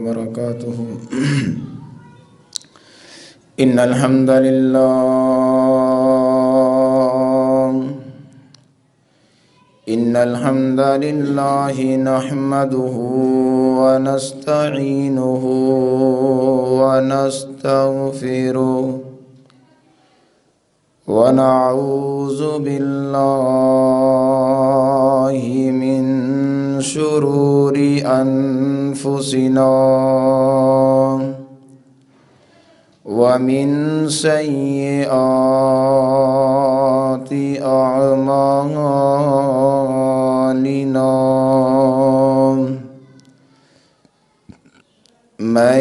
وبركاته. إن الحمد لله نحمده ونستعينه ونستغفره ونعوذ بالله من شرور أنفسنا ومن سيئات أعمالنا. من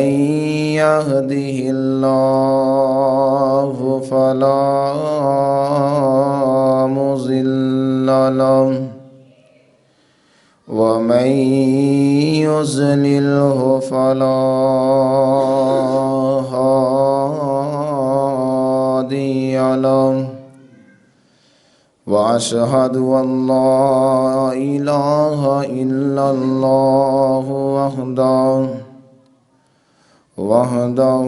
يهده الله فلا مضل له ومن يضلله فلا هادي له. وأشهد أن لا إله إلا الله وحده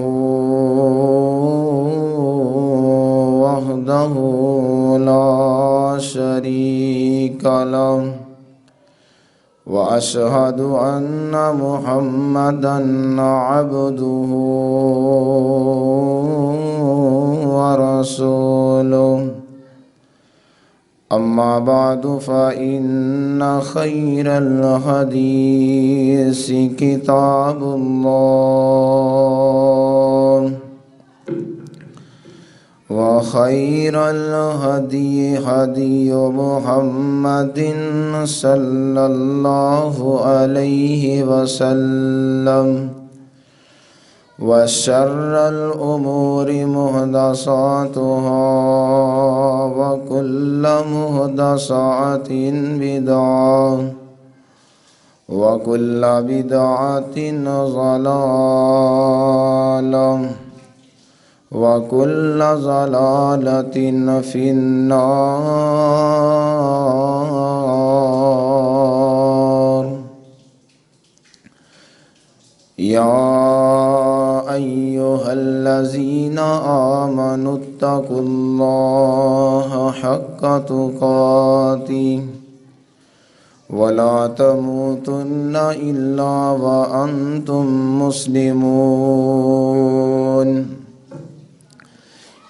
لا شريك له. وأشهد أن محمدًا عبده ورسوله. أما بعد فإن خير الحديث كتاب الله وخير الهدي هدي محمد صلى الله عليه وسلم. وشر الأمور محدثاتها وكل محدثة بدعة وكل بدعة ضلالة وكل ضلالة في النار. يا أيها الذين آمنوا اتقوا الله حق تقاته ولا تموتن إلا وأنتم مسلمون.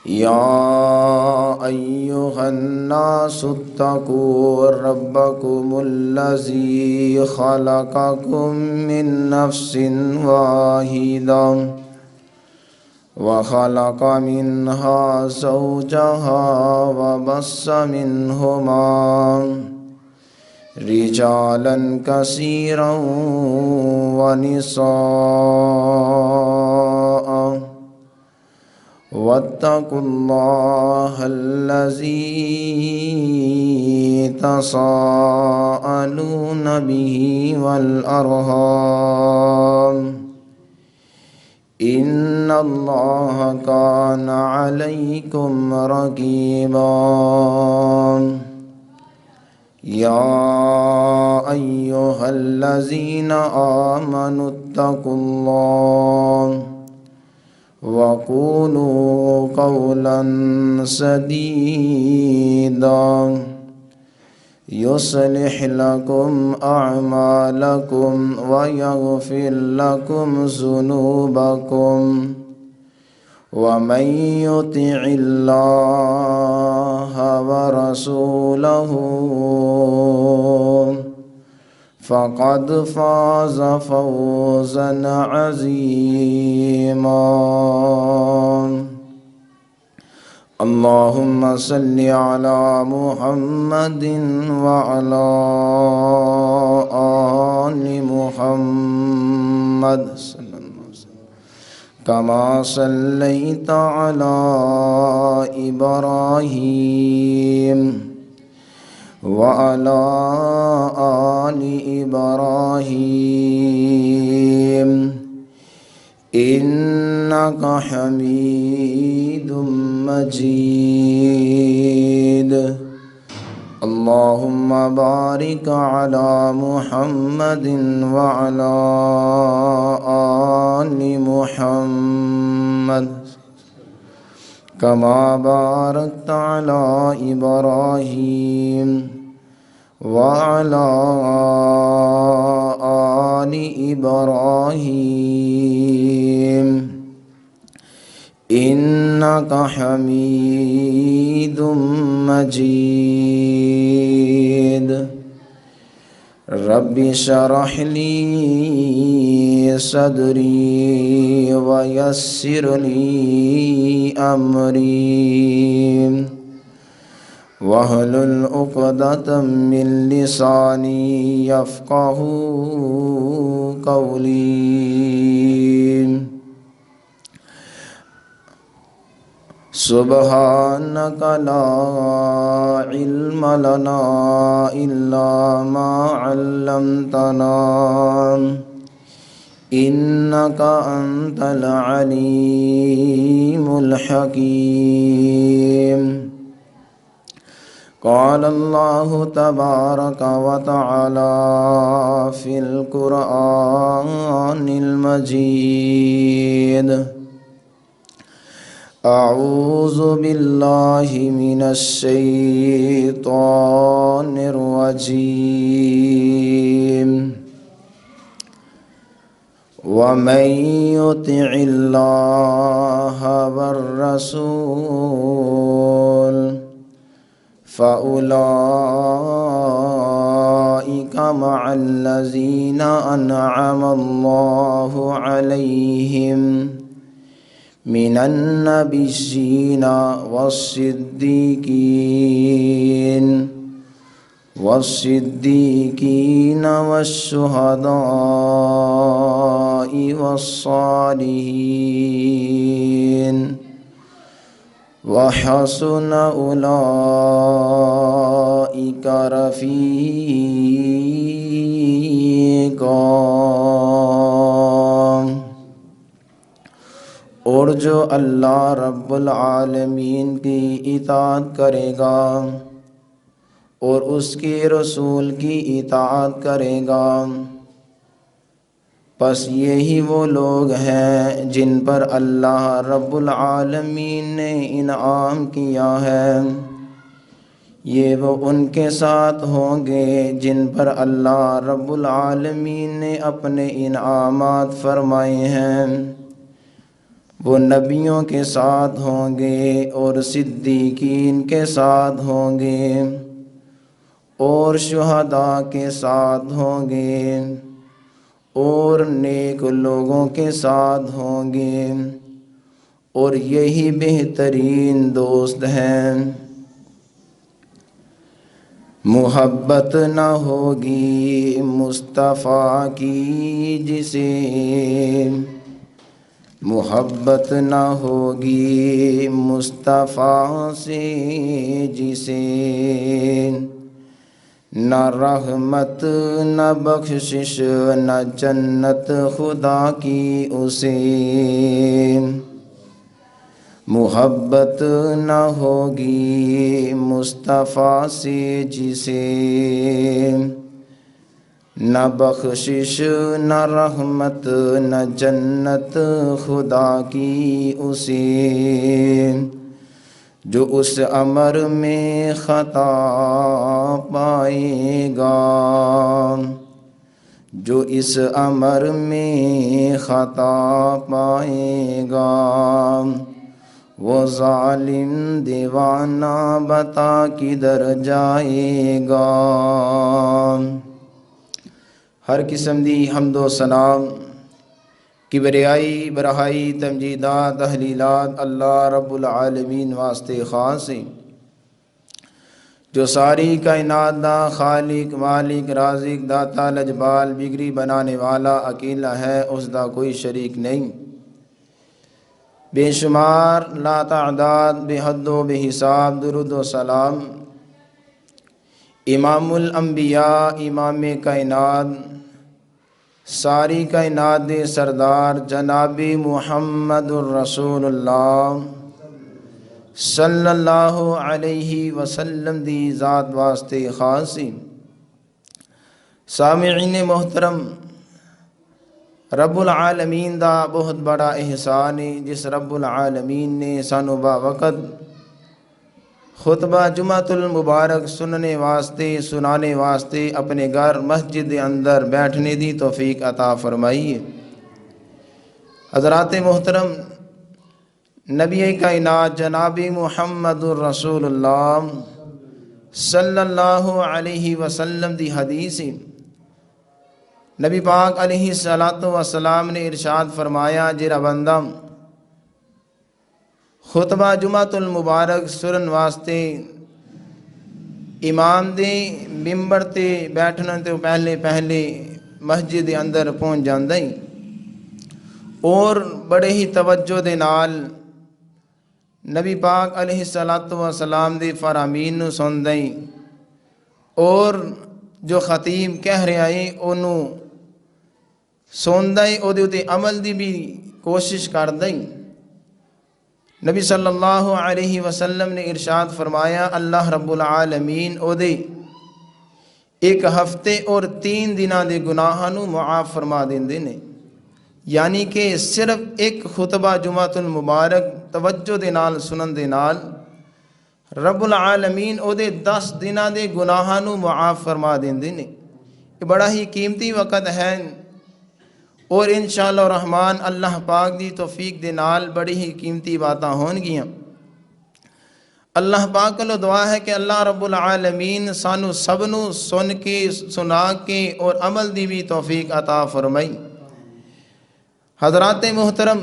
يا أيها الناس اتقوا ربكم الذي خلقكم من نفس واحدة وخلق منها زوجها وبث منهما رجالا كثيرا ونساء. واتقوا الله الذي تساءلون به والأرحام إن الله كان عليكم رقيبا. يا أيها الذين آمنوا اتقوا الله وقولوا قولا سديدا يصلح لكم أعمالكم ويغفر لكم ذنوبكم. ومن يطع الله ورسوله فقد فاز فوزا عظيما. اللهم صل على محمد وعلى آل محمد كما صليت على إبراهيم وعلى آل إبراهيم إنك حميد مجيد. اللهم بارك على محمد وعلى محمد كما باركت على إبراهيم وعلى آل إبراهيم إنك حميد مجيد رب اشرح لي صدري ويسر لي أمري واحلل عقدة من لساني يفقه قولي سبحانك لا علم لنا إلا ما علمتنا إنك أنت العليم الحكيم قال الله تبارك وتعالى في القرآن المجيد أعوذ بالله من الشيطان الرجيم ومن يطع الله والرسول فأولئك مع الذين أنعم الله عليهم من النبيين والصديقين والشهداء والصالحين وحسن أولئك رفيقا اور جو اللہ رب العالمین کی اطاعت کرے گا اور اس کے رسول کی اطاعت کرے گا پس یہی وہ لوگ ہیں جن پر اللہ رب العالمین نے انعام کیا ہے، یہ وہ ان کے ساتھ ہوں گے جن پر اللہ رب العالمین نے اپنے انعامات فرمائے ہیں، وہ نبیوں کے ساتھ ہوں گے اور صدیقین کے ساتھ ہوں گے اور شہداء کے ساتھ ہوں گے اور نیک لوگوں کے ساتھ ہوں گے، اور یہی بہترین دوست ہیں۔ محبت نہ ہوگی مصطفیٰ کی جسے، محبت نہ ہوگی مصطفیٰ سے جسے، نہ رحمت نہ بخشش نہ جنت خدا کی اسے، محبت نہ ہوگی مصطفیٰ سے جسے، نہ بخشش نہ رحمت نہ جنت خدا کی اسے، جو اس امر میں خطا پائے گا، جو اس امر میں خطا پائے گا، وہ ظالم دیوانہ بتا کدھر جائے گا۔ ہر قسم دی حمد و سلام، کبریائی برہائی تمجیدات تحلیلات اللہ رب العالمین واسطے خاص ہیں، جو ساری کائنات دا خالق مالک رازق داتا لجبال بگری بنانے والا اکیلا ہے، اس دا کوئی شریک نہیں، بے شمار لا تعداد بے حد و بے حساب درود و سلام امام الانبیاء امام کائنات ساری کائنات دے سردار جناب محمد الرسول اللہ صلی اللہ علیہ وسلم دی ذات واسطے خاص۔ سامعین محترم، رب العالمین دا بہت بڑا احسان ہے جس رب العالمین نے سانو با وقت خطبہ جمعۃ المبارک سننے واسطے سنانے واسطے اپنے گھر مسجد اندر بیٹھنے دی توفیق عطا فرمائی ہے۔ حضرات محترم، نبی کائنات جناب محمد الرسول اللہ صلی اللہ علیہ وسلم دی حدیث ہے۔ نبی پاک علیہ الصلاۃ والسلام نے ارشاد فرمایا، جڑا بندہ خطبہ جمعۃ المبارک سنن واسطے امام دے ممبر تے بیٹھنے تو پہلے مسجد دے اندر پہنچ جاندا ہے اور بڑے ہی توجہ دے نال نبی پاک علیہ الصلاۃ والسلام دی فرامین نو سندا ہے اور جو خطیب کہہ رہا ہے انہوں سندا ہے، او دے عمل دی بھی کوشش کردا ہے۔ نبی صلی اللہ علیہ وسلم نے ارشاد فرمایا، اللہ رب العالمین او دے ایک ہفتے اور 3 دناں دے گناہاں نو معاف فرما دیندے نے، یعنی کہ صرف ایک خطبہ جمعۃ المبارک توجہ دے نال سنن دے نال رب العالمین او دے 10 دناں دے گناہاں نو معاف فرما دیندے نے۔ یہ بڑا ہی قیمتی وقت ہے اور انشاءاللہ الرحمن اللہ پاک دی توفیق دے نال بڑی ہی قیمتی باتاں ہون گیاں۔ اللہ پاک کو دعا ہے کہ اللہ رب العالمین سانو سب نو سن کے سنا کے اور عمل دی بھی توفیق عطا فرمائی۔ حضرات محترم،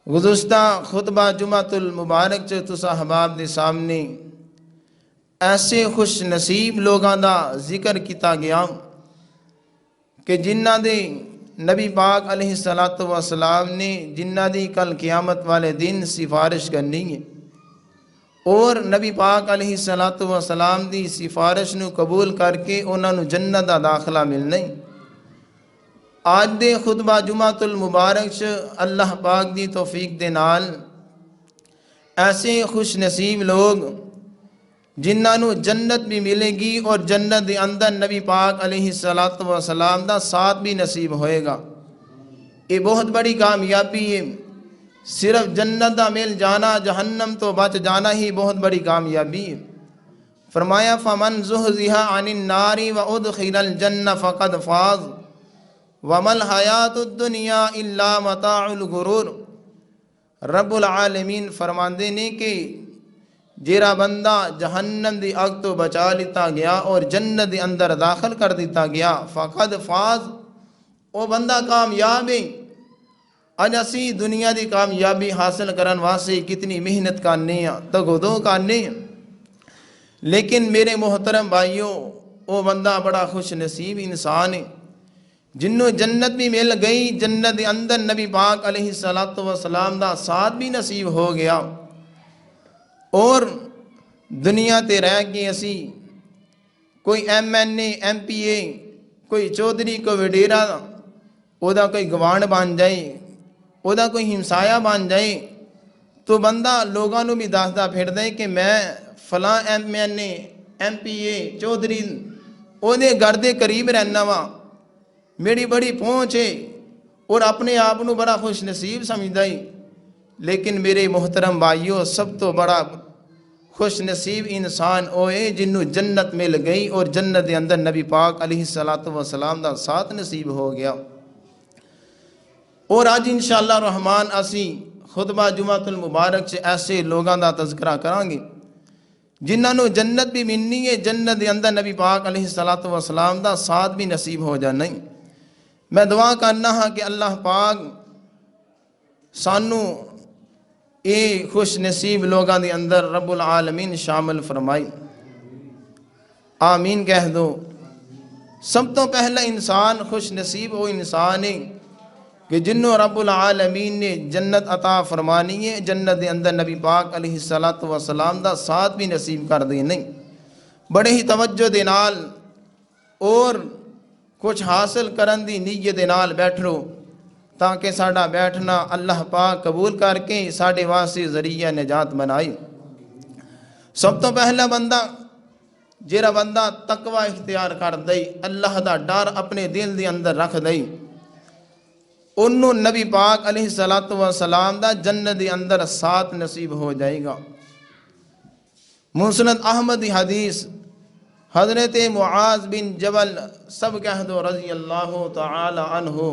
گزشتہ خطبہ جمعۃ المبارک چ تساں احباب دے سامنے ایسے خوش نصیب لوگاں دا ذکر کیتا گیا کہ جنہ دے نبی پاک علیہ الصلاۃ والسلام نے جنہ دی کل قیامت والے دن سفارش کرنی ہے اور نبی پاک علیہ الصلاۃ والسلام دی سفارش نو قبول کر کے انہاں نو جنت دا داخلہ ملنا ہے۔ آج دے خطبہ جمعۃ المبارک چ اللہ پاک دی توفیق دے نال ایسے خوش نصیب لوگ جنہاں نو جنت بھی ملے گی اور جنت دے اندر نبی پاک علیہ الصلاۃ والسلام دا ساتھ بھی نصیب ہوئے گا۔ یہ بہت بڑی کامیابی ہے۔ صرف جنت دا مل جانا، جہنم تو بچ جانا ہی بہت بڑی کامیابی ہے۔ فرمایا، فمن زحزح عن النار وادخل الجنہ فقد فاز وما الحیات الدنیا الا متاع الغرور۔ رب العالمین فرماندے نے کہ جیرا بندہ جہنم دی اگ تو بچا لیتا گیا اور جنت دی اندر داخل کر دیتا گیا، فقد فاز، او بندہ کامیاب ہے۔ اج اسی دنیا دی کامیابی حاصل کرن واسطے کتنی محنت کرنے ہیں، تگودو کرنے ہیں، لیکن میرے محترم بھائیوں، او بندہ بڑا خوش نصیب انسان ہے جنوں جنت بھی مل گئی، جنت دے اندر نبی پاک علیہ الصلاۃ والسلام دا ساتھ بھی نصیب ہو گیا اور دنیا تے رہ کے اسی کوئی ایم این اے، ایم پی اے، کوئی چودھری، کوئی وڈیرا او دا کوئی گوانڈ بن جائے، او دا کوئی ہمسایا بن جائے تو بندہ لوگاں نو بھی دسدا پھردا ہے کہ میں فلاں ایم این اے، ایم پی اے، چودھری او دے گھر دے قریب رہنا وا، میری بڑی پہنچ ہے اور اپنے آپ نو بڑا خوش نصیب سمجھدا ہے۔ لیکن میرے محترم بھائیوں، سب تو بڑا خوش نصیب انسان ہوئے جنوں جنت مل گئی اور جنت دے اندر نبی پاک علیہ الصلاۃ والسلام دا ساتھ نصیب ہو گیا۔ اور آج انشاءاللہ الرحمن اسی خطبہ جمعۃ المبارک سے ایسے لوگاں دا تذکرہ کریں گے جنہاں نو جنت بھی ملنی ہے، جنت دے اندر نبی پاک علیہ الصلاۃ والسلام دا ساتھ بھی نصیب ہو جانا ہے۔ میں دعا کرنا ہاں کہ اللہ پاک سانو اے خوش نصیب لوگاں دے اندر رب العالمین شامل فرمائی، آمین کہہ دو۔ سب تو پہلا انسان خوش نصیب وہ انسان ہے کہ جنوں رب العالمین نے جنت عطا فرمانی ہے، جنت دے اندر نبی پاک علیہ الصلاۃ والسلام دا ساتھ بھی نصیب کر دے نہیں۔ بڑے ہی توجہ دے نال اور کچھ حاصل کرن دی نیت دے نال بیٹھو تاکہ ساڈا بیٹھنا اللہ پاک قبول کر کے ساڈے واسطے ذریعہ نجات بنائی۔ سب تو پہلا بندہ جیڑا بندہ تقوی اختیار کر دے، اللہ دا ڈر اپنے دل دے اندر رکھ دے، انہوں نبی پاک علیہ الصلوۃ والسلام دا جنت دے اندر ساتھ نصیب ہو جائے گا۔ مسند احمد دی حدیث حضرت معاذ بن جبل سب کہہ دو رضی اللہ تعالی عنہ،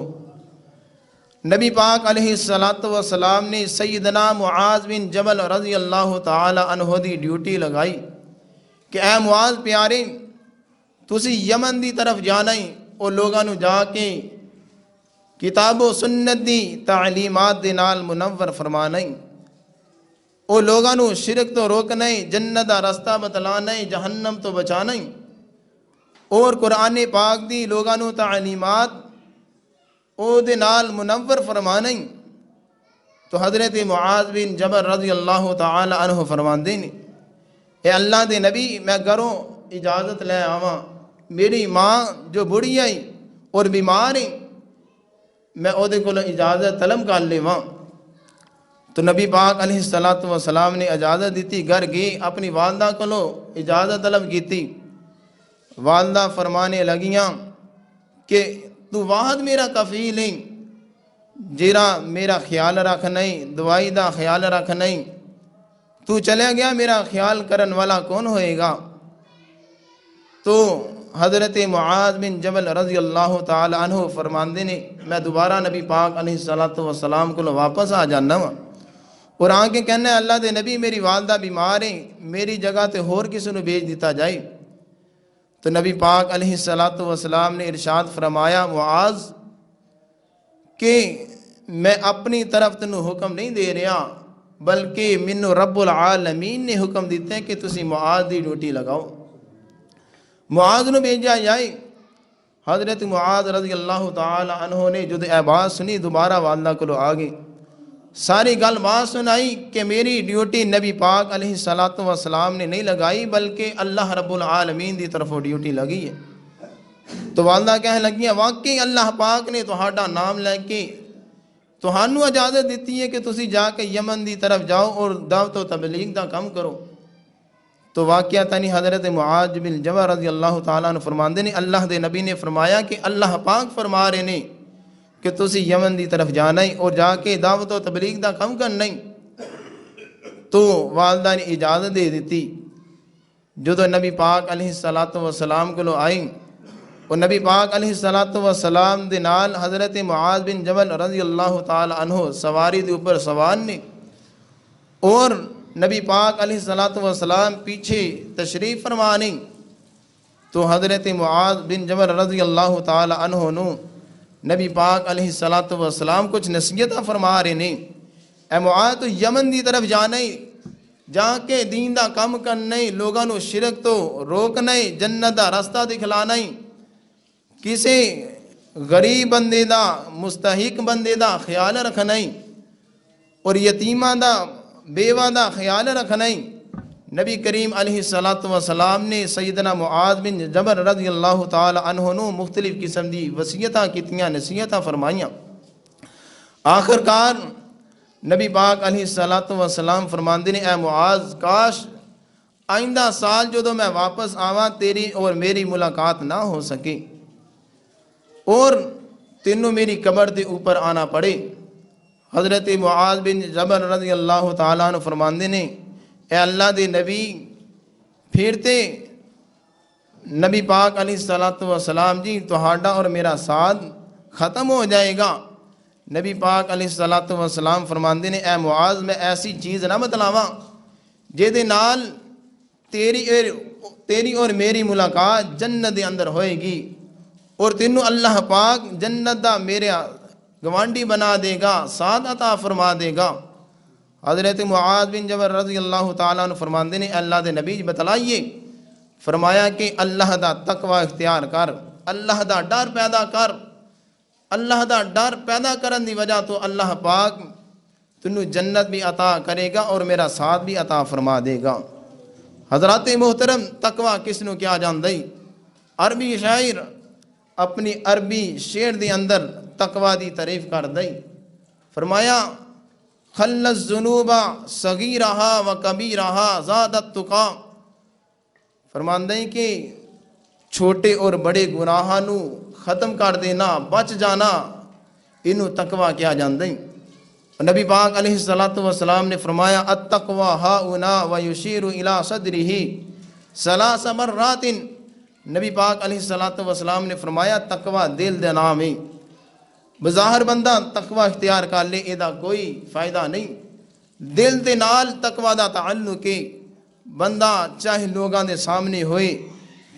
نبی پاک علیہ الصلوۃ والسلام نے سیدنا معاذ بن جبل رضی اللہ تعالی عنہ دی ڈیوٹی لگائی کہ اے معاذ پیارے تسی یمن دی طرف جانا ہی، اور لوگاں نو جا کے کتاب و سنت دی تعلیمات دے نال منور فرمانا ہی، او لوگاں نو شرک تو روکنا ہی، جنت دا رستہ بتلانا ہی، جہنم تو بچانا ہی، اور قرآن پاک دی لوگاں نو تعلیمات او دے نال منور فرمانا ہی۔ تو حضرت معاذ بن جبل رضی اللہ تعالی عنہ فرماندے نے اے اللہ دے نبی میں گھروں اجازت لے آواں، میری ماں جو بڑھی آئی اور بیمار ہے میں او دے کو اجازت طلب کر لیواں۔ تو نبی پاک علیہ الصلوۃ والسلام نے اجازت دیتی، گھر گئی اپنی والدہ کو اجازت طلب کیتی۔ والدہ فرمانے لگیاں کہ تو واحد میرا کفیل ہے، جیرا میرا خیال رکھ نہیں، دوائی دا خیال رکھ نہیں، تو چلے گیا میرا خیال کرن والا کون ہوئے گا؟ تو حضرت معاذ بن جبل رضی اللہ تعالی عنہ فرماندے نے میں دوبارہ نبی پاک علیہ الصلوۃ والسلام کو واپس آ جانا وا، اور آگے کہنا ہے اللہ دے نبی میری والدہ بیمار ہیں، میری جگہ تے ہور کسی نو بھیج دیتا جائے۔ تو نبی پاک علیہ الصلوۃ والسلام نے ارشاد فرمایا معاذ کہ میں اپنی طرف تنو حکم نہیں دے رہا، بلکہ منو رب العالمین نے حکم دیتے ہیں کہ تسی معاذ دی ڈیوٹی لگاؤ، معاذ نو بھیجا جائے۔ حضرت معاذ رضی اللہ تعالی عنہ نے جو اے بات سنی دوبارہ والدہ کو آگے ساری گل بات سنائی کہ میری ڈیوٹی نبی پاک علیہ الصلوۃ والسلام نے نہیں لگائی بلکہ اللہ رب العالمین دی طرف ڈیوٹی لگی ہے۔ تو والدہ کہنے لگیاں واقعی اللہ پاک نے تہاڈا نام لے کے تہانوں اجازت دیتی ہے کہ تسی جا کے یمن دی طرف جاؤ اور دعوت و تبلیغ دا کام کرو۔ تو واقعہ تانی حضرت معاذ بن جبل رضی اللہ تعالیٰ عنہ فرماندے نے اللہ دے نبی نے فرمایا کہ اللہ پاک فرما رہے نے کہ تسی یمن دی طرف جانا ہی اور جا کے دعوت و تبلیغ دا کام کرنا ہی۔ تو والدہ نے اجازت دے دیتی۔ جدو نبی پاک علیہ الصلوۃ والسلام کو آئیں اور نبی پاک علیہ الصلوۃ والسلام دے نال حضرت معاذ بن جبل رضی اللہ تعالی عنہ سواری دے اوپر سوار نے، اور نبی پاک علیہ الصلوۃ والسلام پیچھے تشریف فرمانے۔ تو حضرت معاذ بن جبل رضی اللہ تعالی عنہ نو نبی پاک علیہ الصلوۃ والسلام کچھ نصیحتاں فرما رہے نے، اے معاذ تو یمن دی طرف جانا ہی، جا کے دین دا کام کرنا ہی، لوگاں نو شرک تو روکنا ہی، جنت دا رستہ دکھلانا ہی، کسے غریب بندے دا مستحق بندے دا خیال رکھنا ہی، اور یتیماں دا بیوہ دا خیال رکھنا ہی۔ نبی کریم علیہ الصلوۃ والسلام نے سیدنا معاذ بن جبل رضی اللہ تعالی عنہ نو مختلف قسم دی وصیتاں کیتیاں، نصیحتاں فرمائیاں۔ آخر کار نبی پاک علیہ الصلوۃ والسلام فرماندے نے اے معاذ کاش آئندہ سال جدو میں واپس آواں تیری اور میری ملاقات نہ ہو سکے اور تینوں میری قبر دے اوپر آنا پڑے۔ حضرت معاذ بن جبل رضی اللہ تعالیٰ عنہ فرماندے نے اے اللہ دے نبی پھرتے نبی پاک علیہ الصلوۃ والسلام جی تہاڈا اور میرا ساتھ ختم ہو جائے گا۔ نبی پاک علیہ الصلوۃ والسلام فرماندے نے اے معاذ میں ایسی چیز نہ بتلاواں جے دے نال تیری اور میری ملاقات جنت دے اندر ہوئے گی اور تینوں اللہ پاک جنت دا میرے گوانڈی بنا دے گا، ساتھ عطا فرما دے گا۔ حضرت معاذ بن جبل رضی اللہ تعالیٰ عنہ فرماندے نے اللہ دے نبی بتلائیے، فرمایا کہ اللہ دا تقوی اختیار کر، اللہ دا ڈر پیدا کر، اللہ دا ڈر پیدا کرن دی وجہ تو اللہ پاک تنوں جنت بھی عطا کرے گا اور میرا ساتھ بھی عطا فرما دے گا۔ حضرات محترم تقوی کس نو کیا جاندائی؟ عربی شاعر اپنی عربی شعر دے اندر تقوی دی تعریف کر دئی، فرمایا خل الذنوب صغیرہا و کبیرہا زاد التقا، فرماندیں کہ چھوٹے اور بڑے گناہاں نو ختم کر دینا، بچ جانا، انہوں تقوی کیا جاندے ہیں۔ نبی پاک علیہ السلام نے فرمایا التقوی ہاؤنا ویشیر الی صدرہ ثلاث مرات۔ نبی پاک علیہ السلام نے فرمایا تقوی دل دے نام ہے۔ بظاہر بندہ تقوی اختیار کر لے ایدہ کوئی فائدہ نہیں، دل دے نال تقوی دا تعلق ہے۔ بندہ چاہے لوگاں دے سامنے ہوئے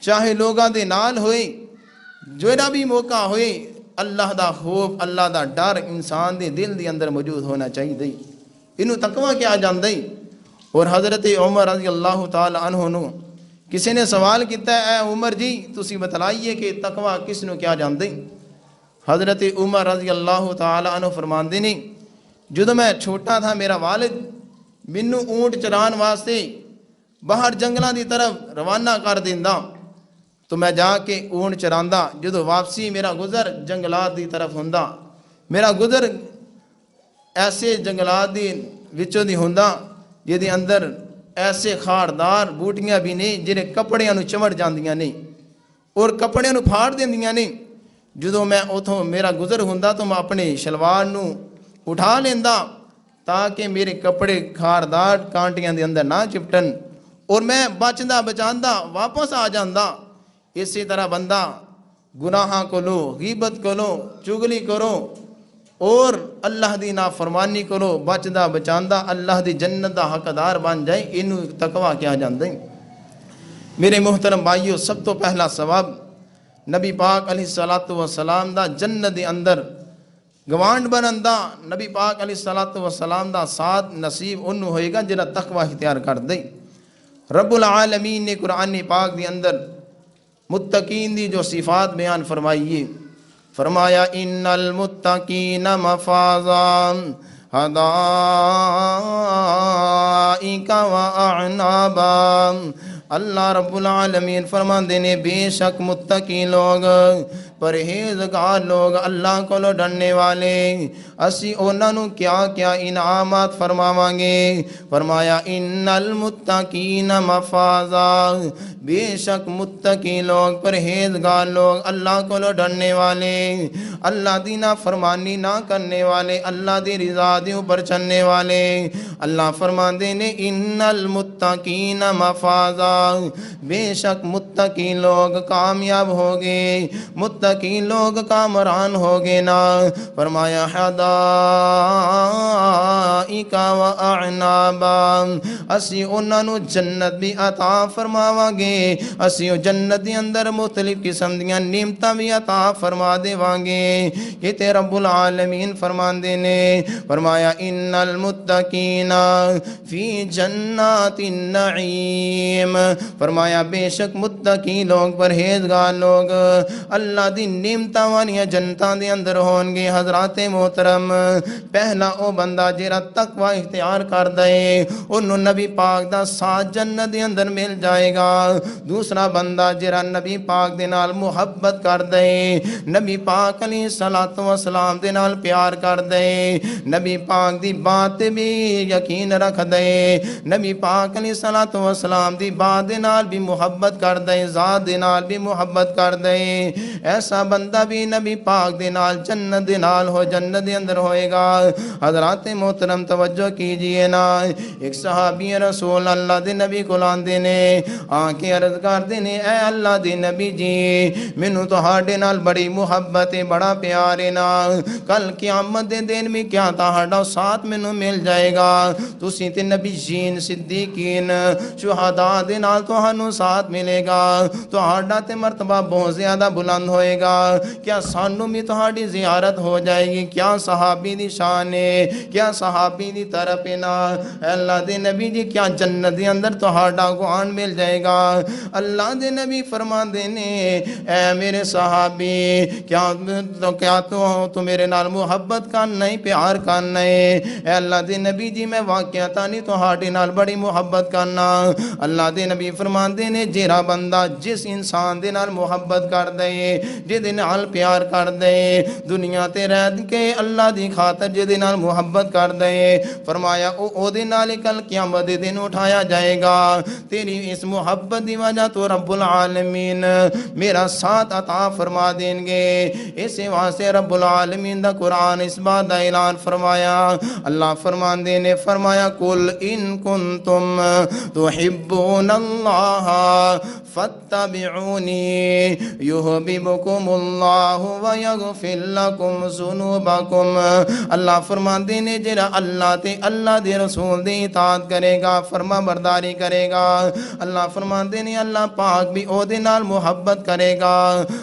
چاہے لوگاں دے نال ہوئے، جوڑا بھی موقع ہوئے، اللہ دا خوف اللہ دا ڈر انسان دے دل دے اندر موجود ہونا چاہیے۔ انہوں تقوی کیا جاندے ہیں۔ اور حضرت عمر رضی اللہ تعالی عنہ نو کسی نے سوال کیتا ہے، اے عمر جی تسی بتلائیے کہ تقوی کس نو کیا جاندے ہیں۔ حضرت عمر رضی اللہ تعالی عنہ فرماندے نے جدو میں چھوٹا تھا میرا والد مینوں اونٹ چران واسطے باہر جنگلاں دی طرف روانہ کر دیندا، تو میں جا کے اونٹ چراندا، جدو واپسی میرا گزر جنگلات دی طرف ہوندا، میرا گزر ایسے جنگلات دی وچوں دی ہوندا جدے اندر ایسے خاردار بوٹیاں بھی نہیں جنہیں کپڑیاں نو چمڑ جاندیاں نہیں اور کپڑیاں نو پھاڑ دیندیاں نہیں۔ جدو میں اتھوں میرا گزر ہوندا تو میں اپنے شلوار نو اٹھا لیندا تاکہ میرے کپڑے خاردار کانٹیاں دے اندر نہ چپٹن، اور میں بچدا بچاندا واپس آ جاندا۔ اسی طرح بندہ گناہاں کو لو، غیبت کو لو، چگلی کرو اور اللہ دی نافرمانی کرو، بچدا بچاندا اللہ دی جنت دا حقدار بن جائے، انہوں تقوی کیا جاندے ہیں۔ میرے محترم بھائیو، سب تو پہلا ثواب نبی پاک علیہ السلام دا جنت دے اندر گوانڈ بنندا، نبی پاک علیہ السلام دا ساتھ نصیب انہوں ہوئے گا جنہاں تقوی اختیار کر دے۔ رب العالمین نے قرآن پاک دے اندر متقین دی جو صفات بیان فرمائیے، فرمایا ان المتقین مفازا حدائق و اعنابا۔ اللہ رب العالمین فرماندے نے بے شک متقی لوگ، پرہیزگار لوگ، اللہ کو ڈرنے والے، اسی انہوں کیا کیا انعامات فرماواں گے۔ فرمایا ان المتقین مفازا، بے شک متقی لوگ، پرہیزگار لوگ، اللہ کو ڈرنے والے، اللہ دی نافرمانی نہ کرنے والے، اللہ دی رضا دے اوپر چلنے والے، اللہ فرماندے نے ان المتقین مفازا، بے شک متقی لوگ کامیاب ہوگے، متقی لوگ کامران ہوگے نا۔ فرمایا حدائق و اعنابا، اسی انہوں جنت بھی عطا فرماواں گے، اسی جنت دی اندر مختلف قسم دیاں نعمتاں بھی عطا فرما دے وانگے۔ یہ تے رب العالمین فرماندے نے، فرمایا ان المتقین فی جنات النعیم، فرمایا بے شک متقی لوگ، پرہیزگار لوگ اللہ دی نعمتاں وانیاں جنتاں دے اندر ہون گے۔ حضرات محترم، پہلا او بندہ جیرا تقوی اختیار کر دے انہوں نبی پاک دا ساتھ جنت دے اندر مل جائے گا۔ دوسرا بندہ جیرا نبی پاک دے نال محبت کر دے، نبی پاک علیہ السلام دے نال پیار کر دے، نبی پاک دی بات بھی یقین رکھ دے، نبی پاک علیہ السلام دی بات دے نال بھی محبت کر دے، ذات دے نال بھی محبت کر دے، ایسا بندہ بھی نبی پاک دے نال جنت دے نال ہو، جنت دے اندر ہوئے گا۔ حضرات محترم توجہ کیجئے نا، ایک صحابی رسول اللہ دے نبی کو لاندے نے، آنکھیں عرض کر دینے، اے اللہ دے نبی جی مینوں تہاڈے نال بڑی محبت ہے، بڑا پیار ہے نا، کل قیامت دے دن میں کیا تہاڈا ساتھ مینوں مل جائے گا؟ تسی تے نبی جین صدیقین شہداء دے نال تہانوں ساتھ ملے گا، تہاڈا تے مرتبہ بہت زیادہ بلند ہوئے گا، کیا سانوں بھی تہاڈی زیارت ہو جائے گی؟ کیا صحابی دی شان ہے، کیا صحابی دی طرف ہے نا، اے اللہ دے نبی جی کیا جنت دے اندر تہاڈا گوان مل جائے گا؟ اللہ دے نبی فرماندے نے، اے میرے صحابی کیا تو میرے نال محبت کرنا ہے، پیار کرنا ہے؟ اے اللہ دے نبی جی میں واقعتا نہیں تہاڈے نال بڑی محبت کرنا۔ اللہ دے نبی فرماندے نے جیرا بندہ جس انسان دے نال محبت کر دے، ਜਿਹਦੇ ਨਾਲ ਪਿਆਰ ਕਰਦੇ ਦੁਨੀਆ ਤੇ ਰਹਿ ਕੇ ਅੱਲਾ ਦੀ ਖਾਤਰ ਜਿਹਦੇ ਨਾਲ ਮੁਹੱਬਤ ਕਰਦੇ ਫਰਮਾਇਆ ਉਹ ਉਹਦੇ ਨਾਲ ਹੀ ਕੱਲ ਕਿਆਮਤ ਦੇ ਦਿਨ ਉਠਾਇਆ ਜਾਏਗਾ ਤੇਰੀ ਇਸ ਮੁਹੱਬਤ ਦੀ ਵਜ੍ਹਾ ਤੋਂ ਰੱਬੁਲ ਆਲਮੀਨ ਮੇਰਾ ਸਾਥ عطا فرما ਦੇਣਗੇ ਇਸੇ ਵਾਸਤੇ ਰੱਬੁਲ ਆਲਮੀਨ ਦਾ ਕੁਰਾਨ ਇਸ ਬਾਤ ਦਾ ਐਲਾਨ ਫਰਮਾਇਆ ਅੱਲਾ ਫਰਮਾਉਂਦੇ ਨੇ ਫਰਮਾਇਆ ਕੁਲ ਇਨ ਕੁੰਤੁਮ ਤੁਹਿਬੂਨ ਅੱਲਾਹ فاتبعوني يحببكم الله ويغفر لكم ذنوبكم اللہ فرماندے نے جڑا اللہ تے اللہ دے رسول دی اطاعت کرے گا فرما برداری کرے گا اللہ فرماندے نے اللہ پاک بھی او دے نال محبت کرے گا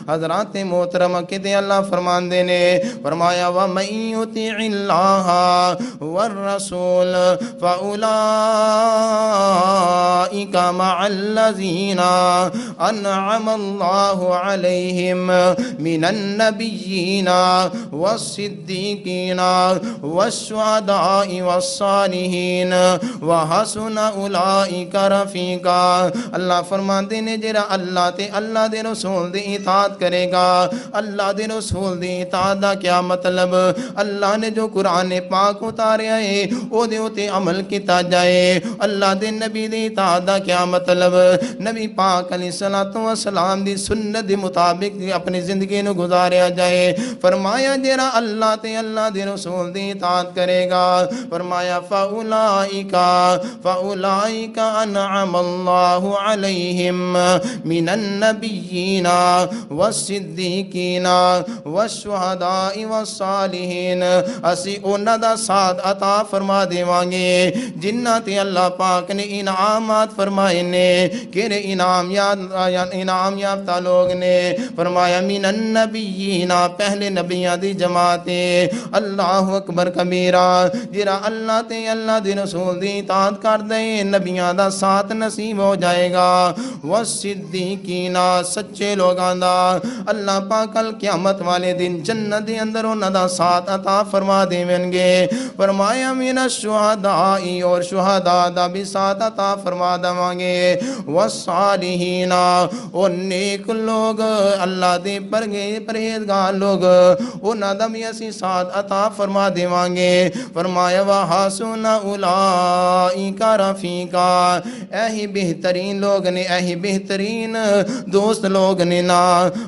حضرات محترم کتے اللہ فرماندے نے فرمایا وَمَن يُطِعِ اللَّهَ وَالرَّسُولَ فَأُولَٰئِكَ مَعَ الَّذِينَ انعم اللہ علیہم من النبیین والصدیقین والشہداء والصالحین وحسن اولئک رفیقا اللہ فرماندے نے جڑا اللہ تے اللہ دے رسول دی اطاعت کرے گا اللہ دے رسول دی اطاعت دا کیا مطلب اللہ نے جو قرآن پاک اتاریا ہے او دے اتے عمل کیتا جائے اللہ دے نبی دی اطاعت دا کیا مطلب نبی پاک علیہ السلام دی سنت دی مطابق اپنی زندگی نو گزاریا جائے فرمایا جرا اللہ تے اللہ دی رسول دی اطاعت کرے گا فرمایا فَأُولَئِكَ أَنْعَمَ اللَّهُ عَلَيْهِمْ مِنَ النَّبِيِّينَ وَالصِّدِّيقِينَ وَالشُّهَدَاءِ وَالصَّالِحِينَ اسی انہاں دا ساتھ عطا فرما دیوانگے جنہ تے اللہ پاک نے انعامات فرمائے نے کیرے انعام یافتہ لوگ نے فرمایا من النبیین پہلے نبیان دی جماعتیں اللہ اکبر کبیرہ جرا اللہ تے اللہ دی رسول دی اطاعت کر دے نبیان دا ساتھ نصیب ہو جائے گا والصدیقین سچے لوگاں دا اللہ پاک قیامت والے دن جنت دے اندر انہاں دا ساتھ عطا فرما دیونگے فرمایا من الشہداء اور شہداء دا بھی ساتھ عطا فرما دوانگے والصالحین اور نیک لوگ اللہ دے پرہیزگار لوگ انہاں دا بھی اسی ساتھ عطا فرما دیوانگے فرمایا وَحَسُنَ أُولَئِكَ رَفِيقًا ایہی بہترین لوگ نے ایہی بہترین دوست لوگ نے نا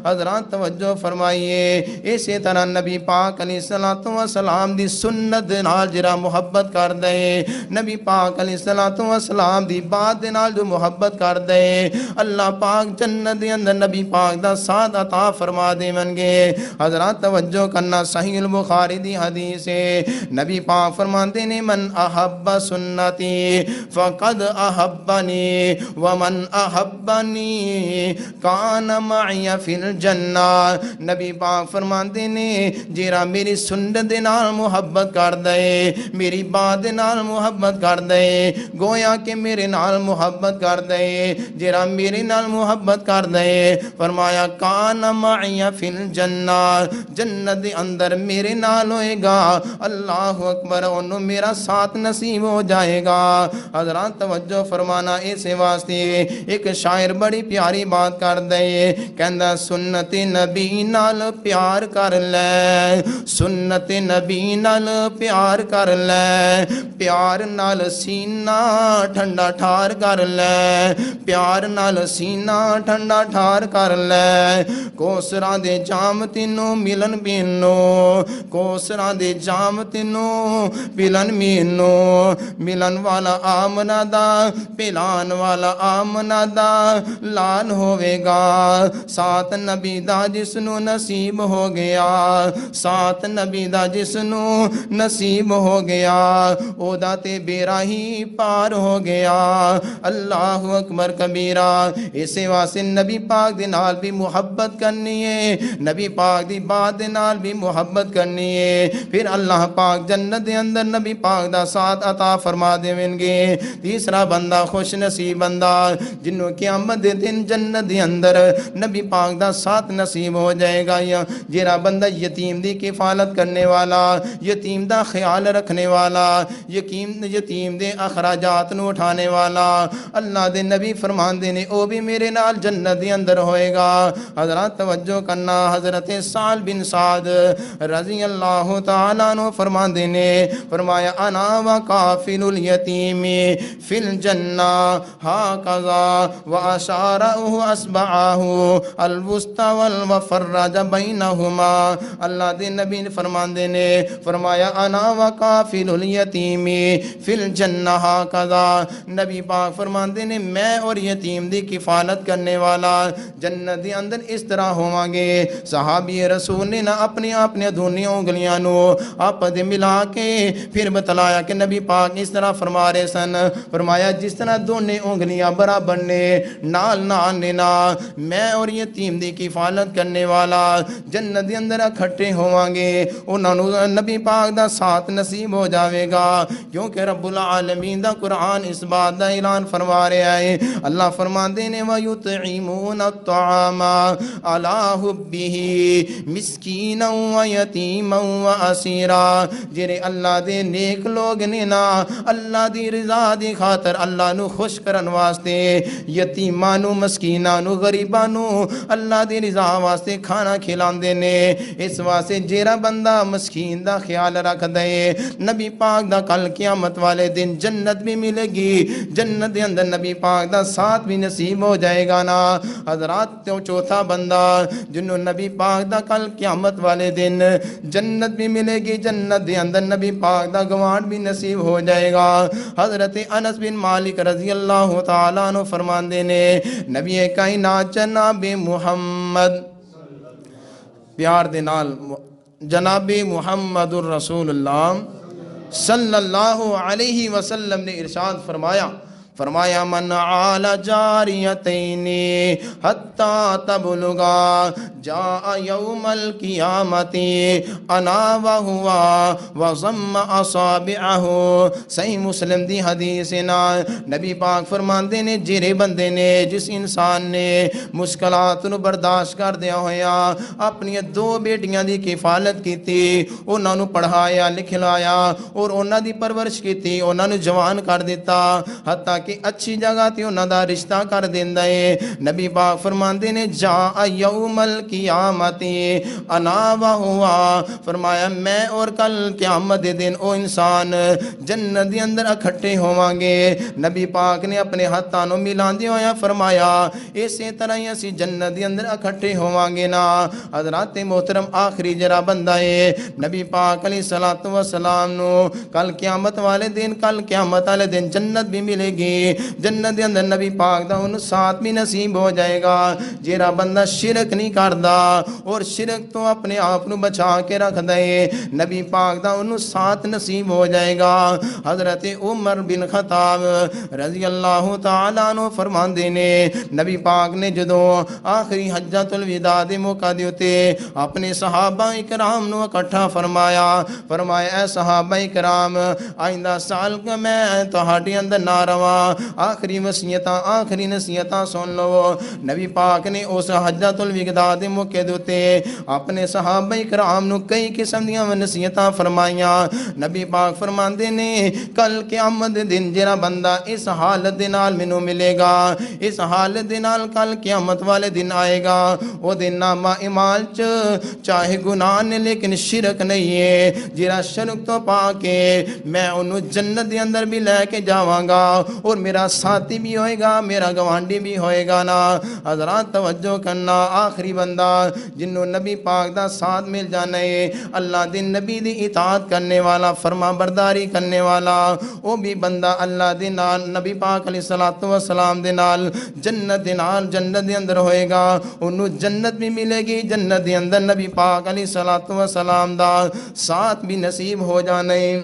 حضرات توجہ فرمائیے اسی طرح نبی پاک علیہ السلام دی سنت نال جرا محبت کر دے نبی پاک علیہ السلام دی بات نال جو محبت کر دے اللہ پاک جنت دے اندر نبی پاک دا ساتھ عطا فرما دے منگے حضرات توجہ کرنا صحیح البخاری دی حدیث ہے نبی پاک فرماندے نے من احب سنتی فقد احبنی ومن احبنی کان معی فی الجنہ نبی پاک فرماندے نے جیرا میری سنت دے نال محبت کر دے میری بات دے نال محبت کر دے گویا کہ میرے نال محبت کر دے جیرا میرے نال محبت کر دے فرمایا کان معی فی الجنہ جنت دے اندر میرے نال ہوئے گا اللہ اکبر انہوں میرا ساتھ نصیب ہو جائے گا حضرات توجہ فرمانا ایسے واسطے ایک شاعر بڑی پیاری بات کر دے کہندہ سنت نبی نال پیار کر لے سنت نبی نال پیار کر لے پیار نال سینہ ٹھنڈا ٹھار کر لے پیار نال سینہ ٹھنڈا ٹھار کر لے کوسراں دے جام تینوں ملن بینو کوسراں دے جام تینوں ملن مینو ملن والا آمنہ دا پلان والا آمنہ دا لان ہوئے گا ساتھ نبی دا جسنو نصیب ہو گیا ساتھ نبی دا جسنو نصیب ہو گیا او دا تے بیرا ہی پار ہو گیا اللہ اکبر کبیرہ اسے واسے نبی پاک دے نال بھی محبت کرنی ہے نبی پاک دی بات دے نال بھی محبت کرنی ہے پھر اللہ پاک جنت دے اندر نبی پاک دا ساتھ عطا فرما دیونگے تیسرا بندہ خوش نصیب بندہ جنہوں قیامت دے دن جنت دے اندر نبی پاک دا ساتھ نصیب ہو جائے گا جیرا بندہ یتیم دی کفالت کرنے والا یتیم دا خیال رکھنے والا یتیم دے اخراجات نو اٹھانے والا اللہ دے نبی فرمان دینے او بھی میرے نال جنت دے اندر ہوئے گا حضرات توجہ کرنا، حضرت سعد بن سعد رضی اللہ تعالیٰ عنہ فرماندے نے فرمایا انا وکافل الیتیم فی الجنہ ہاکذا واشارہ اصبعہ الوسطی والفرج بینہما۔ اللہ دے نبی فرماندے نے فرمایا انا وکافل الیتیم فی الجنہ ہاکذا، نبی پاک فرماندے نے میں اور یتیم دی کفالت کرنے والا جنت دی اندر اس طرح ہوواں گے۔ صحابی رسول نے نہ اپنے دونوں انگلیاں نو آپس دے ملا کے پھر بتلایا کہ نبی پاک اس طرح فرما رہے سن، فرمایا جس طرح دونوں انگلیاں برابر نے نال نال لینا میں اور یتیم دی کفالت کرنے والا جنت دی اندر اکٹھے ہوواں گے، انہاں نو نبی پاک دا ساتھ نصیب ہو جاوے گا، کیونکہ رب العالمین دا قرآن اس بات دا اعلان فرما رہا ہے۔ اللہ فرماندے نے وَيُطْعِمُونَ الطَّعَامَ عَلَىٰ حُبِّهِ مِسْكِينًا وَيَتِيمًا وَأَسِيرًا، جڑے اللہ دے نیک لوگ نے نا اللہ دی رضا دی خاطر اللہ نو خوش کرن واسطے یتیماں نو مسکیناں نو غریباں نو اللہ دی رضا واسطے کھانا کھلاندے نے۔ اس واسطے جیڑا بندہ مسکین دا خیال رکھ دے نبی پاک دا کل قیامت والے دن جنت بھی ملے گی، جنت دے اندر نبی پاک دا ساتھ بھی نصیب ہو جائے گا نا۔ حضرات تو چوتھا بندہ جنہوں نبی پاک دا کل قیامت والے دن جنت بھی ملے گی، جنت دے اندر نبی پاک دا گوانڈ بھی نصیب ہو جائے گا۔ حضرت انس بن مالک رضی اللہ تعالیٰ عنہ فرماندے نے نبی کائنات جناب محمد پیار دے نال جناب محمد الرسول اللہ صلی اللہ علیہ وسلم نے ارشاد فرمایا من عال جاریتین حتی تبلغا جاء یوم القیامت انا وہوا وضم اصابعہ۔ صحیح مسلم دی حدیث نا نبی پاک فرماندے نے جیرے بندے نے جس انسان نے مشکلات نو برداشت کر دیا ہویا اپنی دو بیٹیاں دی کفالت کیتی، انہاں نو پڑھایا لکھلایا اور انہاں دی پرورش کیتی، انہاں نو جوان کر دیتا حتیٰ کہ اچھی جگہ تے انہاں دا رشتہ کر دیندا ہے۔ نبی پاک فرماندے نے جاء یوم القیامت انا وہوا، فرمایا میں اور کل قیامت دے دن او انسان جنت دے اندر اکٹھے ہوواں گے۔ نبی پاک نے اپنے ہاتھاں نو ملاندے ہویا فرمایا اسی طرح ہی اسی جنت دے اندر اکٹھے ہوواں گے نا۔ حضرات محترم آخری جرا بندہ ہے نبی پاک علیہ الصلوۃ والسلام نو کل قیامت والے دن جنت بھی ملے گی، جنت دے اندر نبی پاک دا انہوں ساتھ بھی نصیب ہو جائے گا جیرا بندہ شرک نہیں کردا اور شرک تو اپنے آپ نو بچا کے رکھ دے نبی پاک دا انہوں ساتھ نصیب ہو جائے گا۔ حضرت عمر بن خطاب رضی اللہ تعالیٰ عنہ فرماندے نے نبی پاک نے جدو آخری حجۃ الوداع دے موقع دیتے اپنے صحابہ اکرام نو اکٹھا فرمایا اے صحابہ اکرام آئندہ سال کا میں تہاڈے اندر نہ رواں، آخری وصیتاں آخری نصیحتاں سن لو۔ نبی پاک نے اس حجۃ الوداع دے موقع تے اپنے صحابہ کرام نو کئی قسم دیاں نصیحتاں فرمائیاں۔ نبی پاک فرماندے نے کل قیامت دے دن جڑا بندہ اس حالت دے نال مینوں ملے گا، اس حالت دے نال کل قیامت والے دن آئے گا، او دن نامہ اعمال چاہے گناہ نے لیکن شرک نہیں ہے، جڑا شرک تو پا کے میں انہوں جنت دے اندر بھی لے کے جاواں گا اور میرا ساتھی بھی ہوئے گا میرا گوانڈی بھی ہوئے گا نا۔ حضرات توجہ کرنا آخری بندہ جنہوں نبی پاک دا ساتھ مل جانا ہے، اللہ دے نبی دی اطاعت کرنے والا فرما برداری کرنے والا، وہ بھی بندہ اللہ دے نال نبی پاک علیہ الصلوۃ والسلام دے نال جنت دے اندر ہوئے گا، انہوں جنت بھی ملے گی، جنت دے اندر نبی پاک علیہ الصلوۃ والسلام دا ساتھ بھی نصیب ہو جانا ہے۔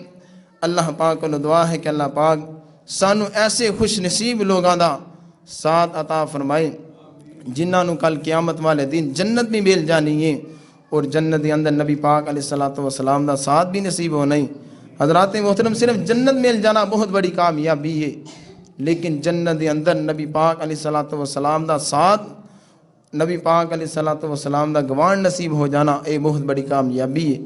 اللہ پاک کو دعا ہے کہ اللہ پاک سانو ایسے خوش نصیب لوگاں دا ساتھ عطا فرمائے جنہاں نو کل قیامت والے دن جنت بھی مل جانی ہے اور جنت دے اندر نبی پاک علیہ الصلوۃ والسلام دا ساتھ بھی نصیب ہونا ہے۔ حضرات محترم صرف جنت مل جانا بہت بڑی کامیابی ہے، لیکن جنت دے اندر نبی پاک علیہ الصلوۃ والسلام دا ساتھ نبی پاک علیہ الصلوۃ والسلام دا گوان نصیب ہو جانا اے بہت بڑی کامیابی ہے۔